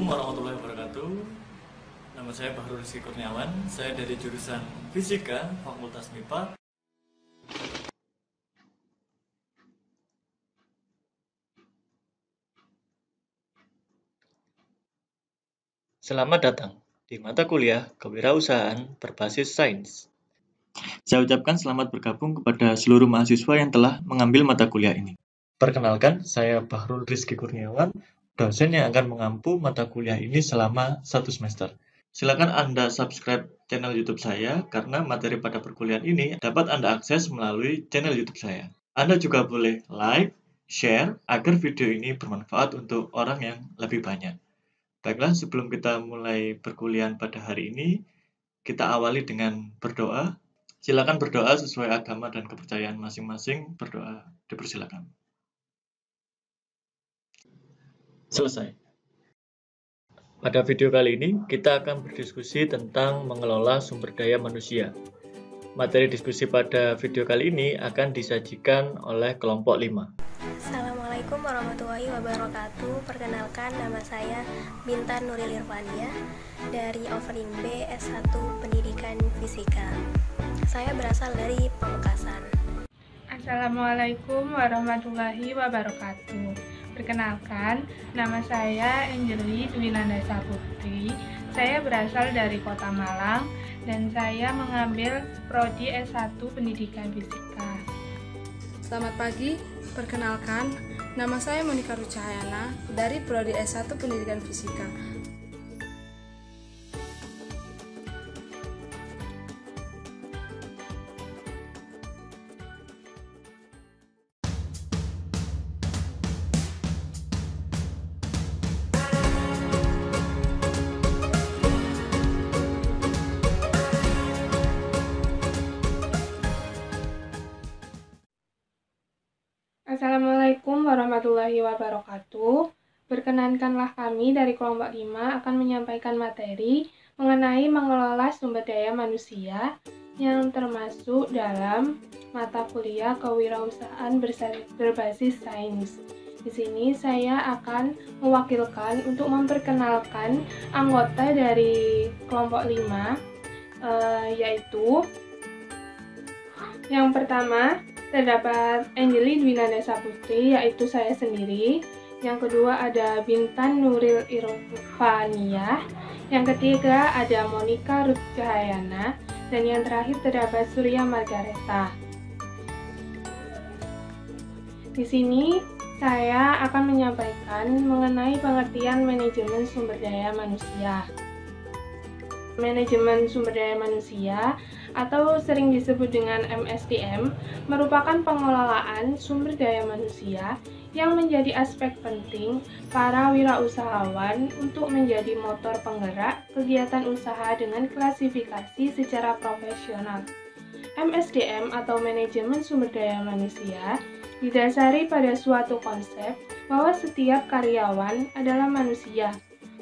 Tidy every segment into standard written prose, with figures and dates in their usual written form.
Assalamualaikum warahmatullahi wabarakatuh. Nama saya Bahrul Rizky Kurniawan. Saya dari jurusan Fisika, Fakultas MIPA. Selamat datang di mata kuliah Kewirausahaan Berbasis Sains. Saya ucapkan selamat bergabung kepada seluruh mahasiswa yang telah mengambil mata kuliah ini. Perkenalkan, saya Bahrul Rizky Kurniawan, dosen yang akan mengampu mata kuliah ini selama 1 semester. Silakan Anda subscribe channel YouTube saya karena materi pada perkuliahan ini dapat Anda akses melalui channel YouTube saya. Anda juga boleh like, share agar video ini bermanfaat untuk orang yang lebih banyak. Baiklah, sebelum kita mulai perkuliahan pada hari ini, kita awali dengan berdoa. Silakan berdoa sesuai agama dan kepercayaan masing-masing. Berdoa dipersilakan. Selesai. Pada video kali ini, kita akan berdiskusi tentang mengelola sumber daya manusia. Materi diskusi pada video kali ini akan disajikan oleh kelompok 5. Assalamualaikum warahmatullahi wabarakatuh. Perkenalkan, nama saya Bintan Nuril Irfania dari offering B S1 Pendidikan Fisika. Saya berasal dari Pamekasan. Assalamualaikum warahmatullahi wabarakatuh. Perkenalkan, nama saya Anjeli Dwinandasa Putri. Saya berasal dari Kota Malang dan saya mengambil prodi S1 Pendidikan Fisika. Selamat pagi, perkenalkan, nama saya Monika Rucahayana dari prodi S1 Pendidikan Fisika. Assalamualaikum warahmatullahi wabarakatuh. Perkenankanlah kami dari kelompok 5 akan menyampaikan materi mengenai mengelola sumber daya manusia yang termasuk dalam mata kuliah Kewirausahaan Berbasis Sains. Di sini saya akan mewakilkan untuk memperkenalkan anggota dari kelompok 5, yaitu yang pertama terdapat Anjeli Dwinandasa Putri, yaitu saya sendiri. Yang kedua ada Bintan Nuril Irfania. Yang ketiga ada Monika Rucahayana. Dan yang terakhir terdapat Surya Margareta. Di sini saya akan menyampaikan mengenai pengertian manajemen sumber daya manusia. Manajemen sumber daya manusia atau sering disebut dengan MSDM merupakan pengelolaan sumber daya manusia yang menjadi aspek penting para wirausahawan untuk menjadi motor penggerak kegiatan usaha dengan klasifikasi secara profesional. MSDM atau manajemen sumber daya manusia didasari pada suatu konsep bahwa setiap karyawan adalah manusia,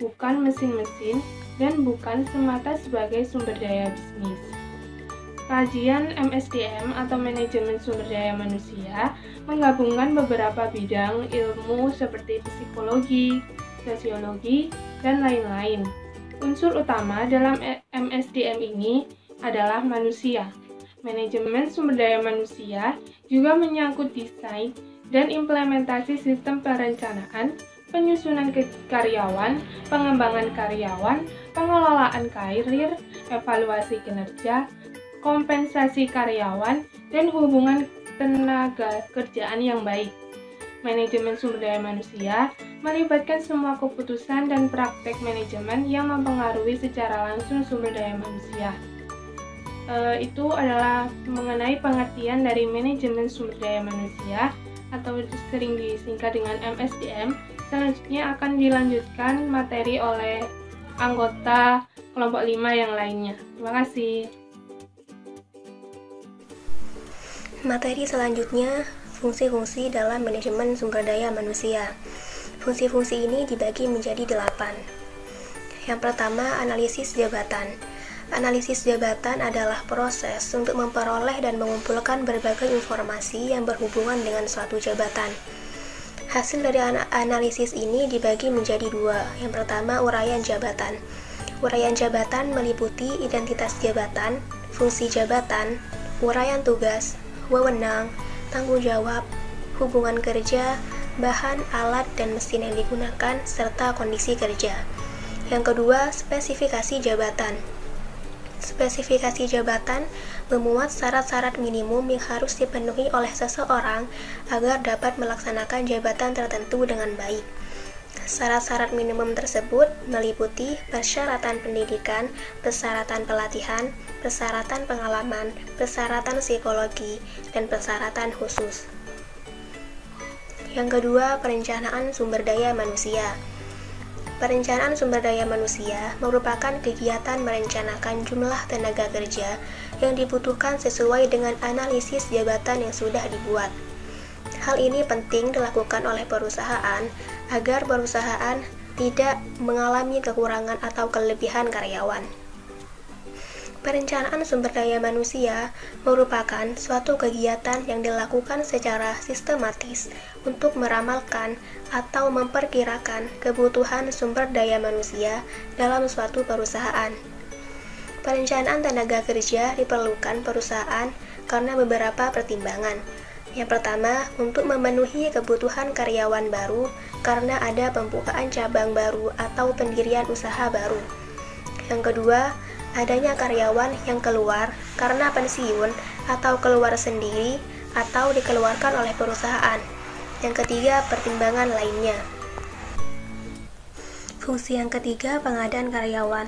bukan mesin-mesin dan bukan semata sebagai sumber daya bisnis. Kajian MSDM atau manajemen sumber daya manusia menggabungkan beberapa bidang ilmu seperti psikologi, sosiologi, dan lain-lain. Unsur utama dalam MSDM ini adalah manusia. Manajemen sumber daya manusia juga menyangkut desain dan implementasi sistem perencanaan, penyusunan karyawan, pengembangan karyawan, pengelolaan karir, evaluasi kinerja, kompensasi karyawan, dan hubungan tenaga kerjaan yang baik. Manajemen sumber daya manusia melibatkan semua keputusan dan praktek manajemen yang mempengaruhi secara langsung sumber daya manusia. Itu adalah mengenai pengertian dari manajemen sumber daya manusia atau sering disingkat dengan MSDM. Selanjutnya akan dilanjutkan materi oleh anggota kelompok 5 yang lainnya. Terima kasih. Materi selanjutnya, fungsi-fungsi dalam manajemen sumber daya manusia. Fungsi-fungsi ini dibagi menjadi 8. Yang pertama, analisis jabatan. Analisis jabatan adalah proses untuk memperoleh dan mengumpulkan berbagai informasi yang berhubungan dengan suatu jabatan. Hasil dari analisis ini dibagi menjadi dua. Yang pertama, uraian jabatan. Uraian jabatan meliputi identitas jabatan, fungsi jabatan, uraian tugas, wewenang, tanggung jawab, hubungan kerja, bahan, alat, dan mesin yang digunakan, serta kondisi kerja. Yang kedua, spesifikasi jabatan. Spesifikasi jabatan memuat syarat-syarat minimum yang harus dipenuhi oleh seseorang agar dapat melaksanakan jabatan tertentu dengan baik. Syarat-syarat minimum tersebut meliputi persyaratan pendidikan, persyaratan pelatihan, persyaratan pengalaman, persyaratan psikologi, dan persyaratan khusus. Yang kedua, perencanaan sumber daya manusia. Perencanaan sumber daya manusia merupakan kegiatan merencanakan jumlah tenaga kerja yang dibutuhkan sesuai dengan analisis jabatan yang sudah dibuat. Hal ini penting dilakukan oleh perusahaan agar perusahaan tidak mengalami kekurangan atau kelebihan karyawan. Perencanaan sumber daya manusia merupakan suatu kegiatan yang dilakukan secara sistematis untuk meramalkan atau memperkirakan kebutuhan sumber daya manusia dalam suatu perusahaan. Perencanaan tenaga kerja diperlukan perusahaan karena beberapa pertimbangan. Yang pertama, untuk memenuhi kebutuhan karyawan baru karena ada pembukaan cabang baru atau pendirian usaha baru. Yang kedua, adanya karyawan yang keluar karena pensiun atau keluar sendiri atau dikeluarkan oleh perusahaan. Yang ketiga, pertimbangan lainnya. Fungsi yang ketiga, pengadaan karyawan.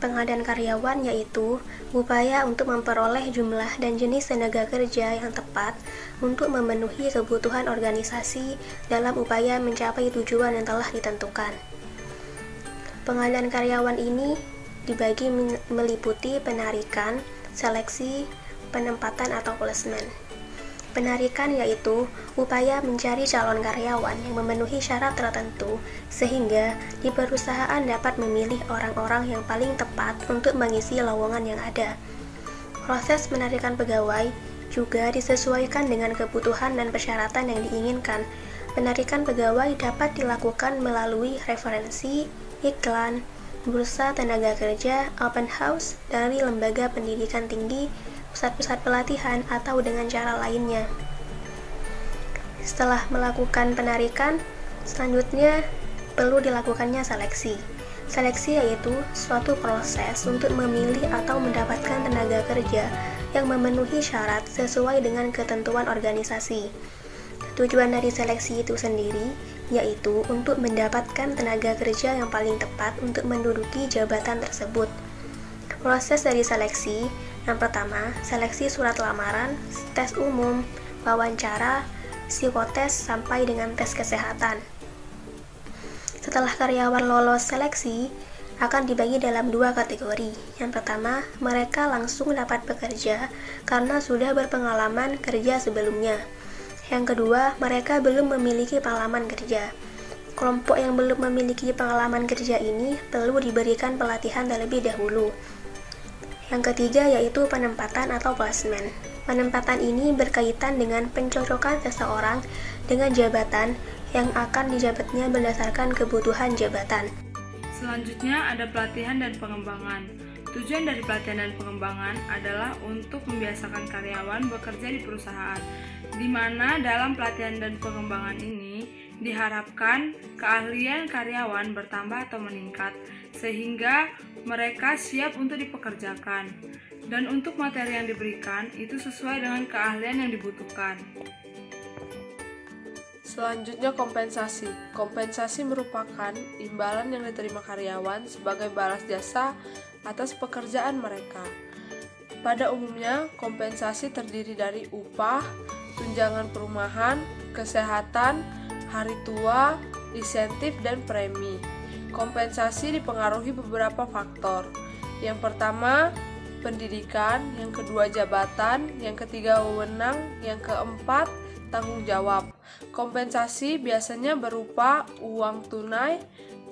Pengadaan karyawan yaitu upaya untuk memperoleh jumlah dan jenis tenaga kerja yang tepat untuk memenuhi kebutuhan organisasi dalam upaya mencapai tujuan yang telah ditentukan. Pengadaan karyawan ini dibagi meliputi penarikan, seleksi, penempatan atau placement. Penarikan yaitu upaya mencari calon karyawan yang memenuhi syarat tertentu sehingga di perusahaan dapat memilih orang-orang yang paling tepat untuk mengisi lowongan yang ada. Proses penarikan pegawai juga disesuaikan dengan kebutuhan dan persyaratan yang diinginkan. Penarikan pegawai dapat dilakukan melalui referensi, iklan, bursa tenaga kerja, open house, dari lembaga pendidikan tinggi, pusat-pusat pelatihan, atau dengan cara lainnya. Setelah melakukan penarikan, selanjutnya perlu dilakukannya seleksi. Seleksi yaitu suatu proses untuk memilih atau mendapatkan tenaga kerja yang memenuhi syarat sesuai dengan ketentuan organisasi. Tujuan dari seleksi itu sendiri yaitu untuk mendapatkan tenaga kerja yang paling tepat untuk menduduki jabatan tersebut. Proses dari seleksi, yang pertama, seleksi surat lamaran, tes umum, wawancara, psikotes, sampai dengan tes kesehatan. Setelah karyawan lolos seleksi, akan dibagi dalam dua kategori. Yang pertama, mereka langsung dapat bekerja karena sudah berpengalaman kerja sebelumnya. Yang kedua, mereka belum memiliki pengalaman kerja. Kelompok yang belum memiliki pengalaman kerja ini perlu diberikan pelatihan terlebih dahulu. Yang ketiga yaitu penempatan atau placement. Penempatan ini berkaitan dengan pencocokan seseorang dengan jabatan yang akan dijabatnya berdasarkan kebutuhan jabatan. Selanjutnya ada pelatihan dan pengembangan. Tujuan dari pelatihan dan pengembangan adalah untuk membiasakan karyawan bekerja di perusahaan, di mana dalam pelatihan dan pengembangan ini diharapkan keahlian karyawan bertambah atau meningkat, sehingga mereka siap untuk dipekerjakan. Dan untuk materi yang diberikan itu sesuai dengan keahlian yang dibutuhkan. Selanjutnya kompensasi. Kompensasi merupakan imbalan yang diterima karyawan sebagai balas jasa atas pekerjaan mereka. Pada umumnya, kompensasi terdiri dari upah, tunjangan perumahan, kesehatan, hari tua, insentif, dan premi. Kompensasi dipengaruhi beberapa faktor. Yang pertama, pendidikan, yang kedua jabatan, yang ketiga wewenang, yang keempat tanggung jawab. Kompensasi biasanya berupa uang tunai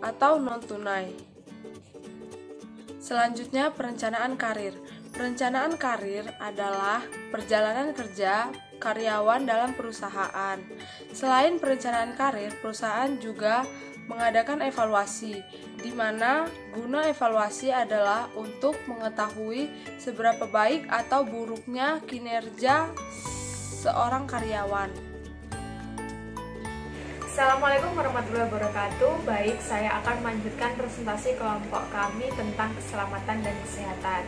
atau non-tunai. Selanjutnya, perencanaan karir. Perencanaan karir adalah perjalanan kerja karyawan dalam perusahaan. Selain perencanaan karir, perusahaan juga mengadakan evaluasi, di mana guna evaluasi adalah untuk mengetahui seberapa baik atau buruknya kinerja seorang karyawan. Assalamualaikum warahmatullahi wabarakatuh. Baik, saya akan melanjutkan presentasi kelompok kami tentang keselamatan dan kesehatan.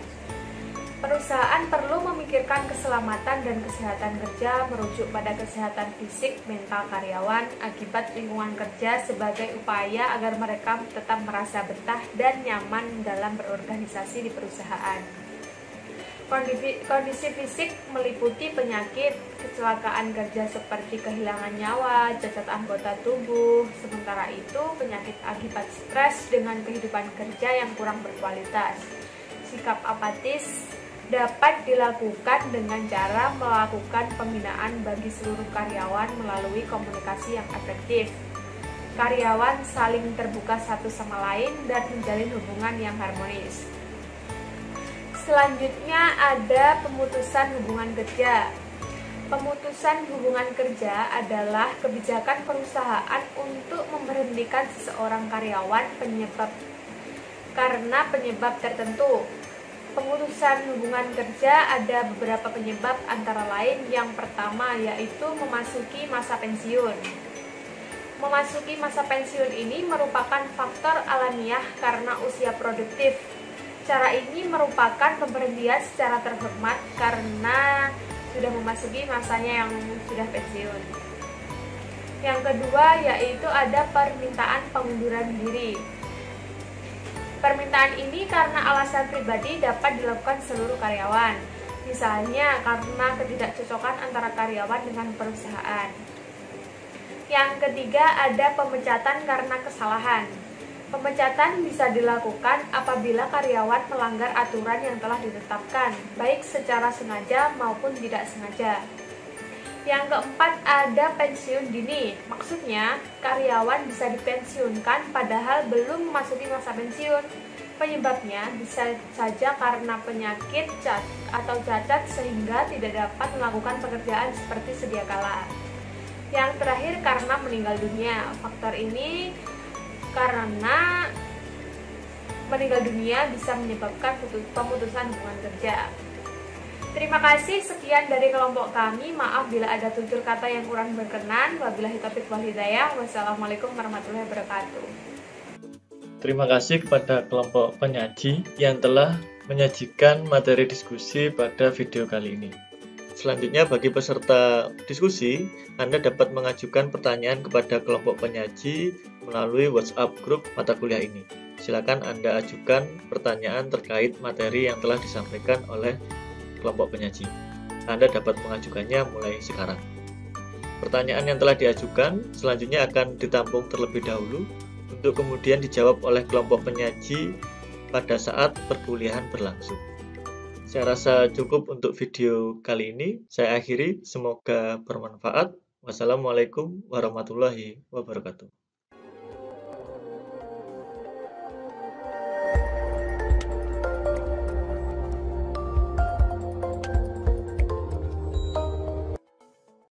Perusahaan perlu memikirkan keselamatan dan kesehatan kerja merujuk pada kesehatan fisik, mental karyawan akibat lingkungan kerja sebagai upaya agar mereka tetap merasa betah dan nyaman dalam berorganisasi di perusahaan. Kondisi fisik meliputi penyakit, kecelakaan kerja seperti kehilangan nyawa, cacat anggota tubuh. Sementara itu, penyakit akibat stres dengan kehidupan kerja yang kurang berkualitas. Sikap apatis dapat dilakukan dengan cara melakukan pembinaan bagi seluruh karyawan melalui komunikasi yang efektif. Karyawan saling terbuka satu sama lain dan menjalin hubungan yang harmonis. Selanjutnya ada pemutusan hubungan kerja. Pemutusan hubungan kerja adalah kebijakan perusahaan untuk memberhentikan seseorang karyawan karena penyebab tertentu. Pemutusan hubungan kerja ada beberapa penyebab, antara lain yang pertama yaitu memasuki masa pensiun. Memasuki masa pensiun ini merupakan faktor alamiah karena usia produktif. Cara ini merupakan pemberhentian secara terhormat karena sudah memasuki masanya yang sudah pensiun. Yang kedua yaitu ada permintaan pengunduran diri. Permintaan ini karena alasan pribadi dapat dilakukan seluruh karyawan, misalnya karena ketidakcocokan antara karyawan dengan perusahaan. Yang ketiga ada pemecatan karena kesalahan. Pemecatan bisa dilakukan apabila karyawan melanggar aturan yang telah ditetapkan, baik secara sengaja maupun tidak sengaja. Yang keempat ada pensiun dini. Maksudnya, karyawan bisa dipensiunkan padahal belum memasuki masa pensiun. Penyebabnya bisa saja karena penyakit atau cacat sehingga tidak dapat melakukan pekerjaan seperti sedia kala. Yang terakhir karena meninggal dunia. Faktor ini karena meninggal dunia bisa menyebabkan pemutusan hubungan kerja. Terima kasih, sekian dari kelompok kami. Maaf bila ada tutur kata yang kurang berkenan. Wabillahi taufiq wal hidayah. Wassalamualaikum warahmatullahi wabarakatuh. Terima kasih kepada kelompok penyaji yang telah menyajikan materi diskusi pada video kali ini. Selanjutnya, bagi peserta diskusi, Anda dapat mengajukan pertanyaan kepada kelompok penyaji melalui WhatsApp grup mata kuliah ini. Silakan Anda ajukan pertanyaan terkait materi yang telah disampaikan oleh kelompok penyaji. Anda dapat mengajukannya mulai sekarang. Pertanyaan yang telah diajukan selanjutnya akan ditampung terlebih dahulu untuk kemudian dijawab oleh kelompok penyaji pada saat perkuliahan berlangsung. Saya rasa cukup untuk video kali ini. Saya akhiri, semoga bermanfaat. Wassalamualaikum warahmatullahi wabarakatuh.